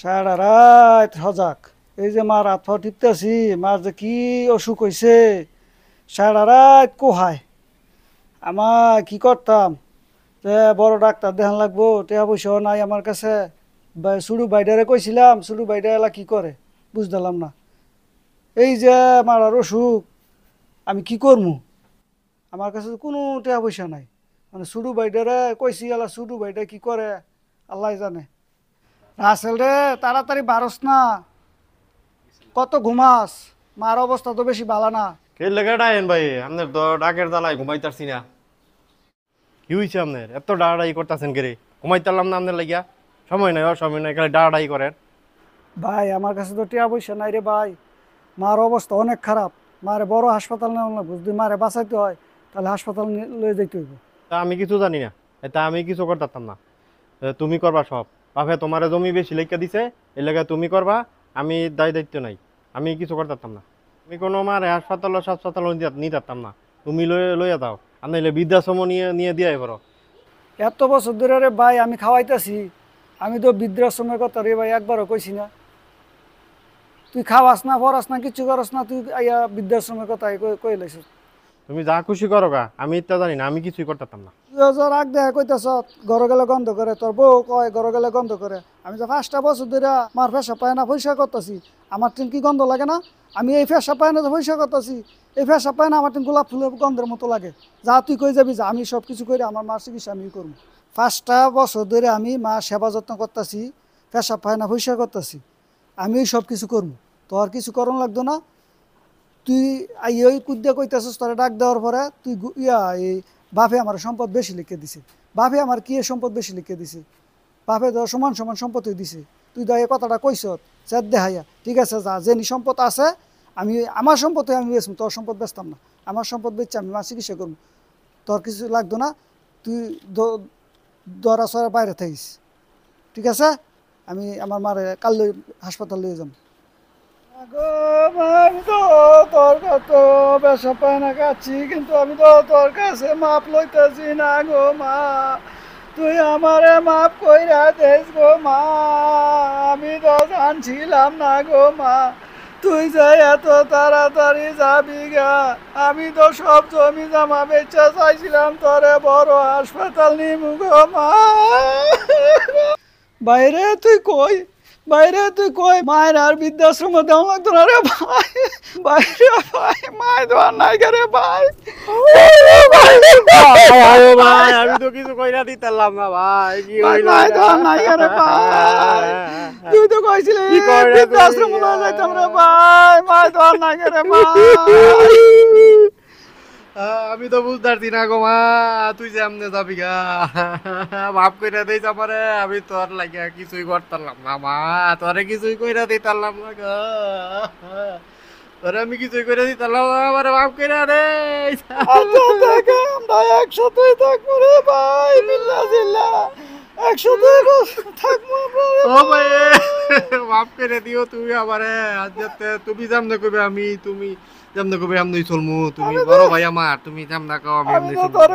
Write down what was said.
সারা রাত সজাগ। এই যে মার হাত পা টিপতেছি, মার যে কি অসুখ হয়েছে, সারা রাত কোহায়। আমার কি করতাম, যে বড় ডাক্তার দেখান লাগবো, টাকা পয়সাও নাই আমার কাছে। সুডু বাইডারে কইছিলাম, সুডু বাইডা এলা কি করে বুঝলাম না। এই যে মারার অসুখ, আমি কি করবো? আমার কাছে তো কোনো টাকা পয়সা নাই। মানে সুডু বাইডারে কইছি, এলা সুডু বাইডা কি করে আল্লাহ জানে। রাসেল রে, তাড়াতাড়ি বারস না, কত ঘুমাস? মার অবস্থা তো বেশি ভালো না। কে লেগে ডাইন ভাই, আপনার তো ডাকের জ্বালায় ঘুমাইতারছি না। কি হয়েছে আপনার? এত ডাড়াই করতেছেন কে রে? ঘুমাইতারলাম না আপনার লাগিয়া? সময় নাই, অসময় নাই, খালি ডাড়াই করেন। ভাই আমার কাছে তো টাকা পয়সা নাই রে ভাই। মার অবস্থা অনেক খারাপ। মারে বড় হাসপাতাল নেওয়া লাগবে, যদি মারে বাঁচাইতে হয় তাহলে হাসপাতাল লয়ে যেতে হইব। তা আমি কিছু জানি না, তা আমি কিছু করতাম না। তুমি করবা সব। বাপে তোমারে জমি বেশি লেখা দিছে, এই লেগে তুমি করবা। আমি দায়িত্ব নাই, আমি কিছু করতাম না। তুমি কোনো মারে হাসপাতাল নিতাম না। তুমি লইয়া দাও, আর নাইলে বৃদ্ধাশ্রম নিয়ে নিয়ে দিয়ে করো। এত বছর ধরে রে ভাই আমি খাওয়াইতেছি, আমি তো বৃদ্ধাশ্রমের কথা রে ভাই একবারও কইছি না। তুই খাওয়াস না, পড়াস না, কিছু করস না, তুই আইয়া বৃদ্ধাশ্রমের কথা কই লাইছিস। তুমি যা খুশি করো গা, আমি ইত্যা জানি না, আমি কিছুই করতাম না। তুই যে রাগ দেখা কইতাছ ঘরে গেলে গন্ধ করে, তোর বউ কয় ঘরে গেলে গন্ধ করে। আমি তো 5টা বছর ধরে মার ফেসা পায় না পয়সা করতেছি, আমার টিন কি গন্ধ লাগে না? আমি এই ফেসা পায় না তো পয়সা করতেছি, এই ফেসা পায় না আমার টিন গোলাপ ফুলের গন্ধের মতো লাগে। যা তুই কই যাবি, যা, আমি সব কিছু করে আমার মার চিকিৎসা আমি করবো। 5টা বছর ধরে আমি মার সেবা যত্ন করতেছি, ফেসা পায় না পয়সা করতেছি, আমি সব কিছু করবো। তোর কিছু করণ লাগতো না। তুই ওই কুদ্দা কইতেছিস, তোরা ডাক দেওয়ার পরে তুই এই বাপে আমার সম্পদ বেশি লিখে দিছে। বাপে আমার কি সম্পদ বেশি লিখে দিছে? বাপে তো সমান সমান সম্পত্তি দিছে। তুই তো এই কথাটা কইস চেত দেখাইয়া, ঠিক আছে যা, যে সম্পদ আছে আমি আমার সম্পদ আমি বেচম, তোর সম্পদ বেচতাম না। আমার সম্পদ বেচছে আমি মা চিকিৎসা করবো, তোর কিছু লাগতো না। তুই দরা সরা বাইরে থাকিস, ঠিক আছে? আমি আমার মারে কাল হাসপাতাল লিয়ে যাম। গো মা, আমি তো তোর কত বেসা পায় না কাছি, কিন্তু আমি তো তোর কাছে মাপ লইতেছি না গো মা। তুই আমারে মাপ কইরা দেস গো মা, আমি তো জানছিলাম না গো মা তুই যে এত তাড়াতাড়ি যাবি গা। আমি তো সব জমি জমা বেচা চাইছিলাম, তোরে বড় হাসপাতাল নিমু গো মা। বাইরে তুই কই, বাইরে তুই কই, মায়ের আর বৃদ্ধাশ্রমে দেওয়া লাগতো না রে ভাই। বাইরে ভাই, মায়ের দেওয়ার নাই রে ভাই। ভাই আমি তো কিছু কইরা দিতাম না ভাই, কি হইলো? মায়ের দেওয়ার নাই রে ভাই, তুই তো কইছিলি বৃদ্ধাশ্রমে লয়ে যাইতাম রে ভাই, মায়ের দেওয়ার নাই রে ভাই। আমি তো বুঝতে না গো মা, তুই যে আমনে যাবি গা, মাফ কইরা দেই আমারে। আমি তোর লাগিয়া কিছুই করতাম না মা, তোরে কিছুই কইরা দিতাম না গো, তোরে আমি কিছুই কইরা দিতাম না, আমারে মাফ কইরা দে। আচ্ছা থেকে আমরা একসাথে থাকবো রে ভাই, বিল্লাহ জিল্লাহ একসাথে থাকবো আমরা রে ও ভাই, ভাই। মাফ করে দিও তুমি আমারে। আজ যাতে তুমি যেমনে কইবে আমি, তুমি যেমনে কইবে এমনই চলমু। তুমি আমি তো বড় ভাই আমার, তুমি যেমনে কও আমি আমি এমনই তো চলমু। তোরে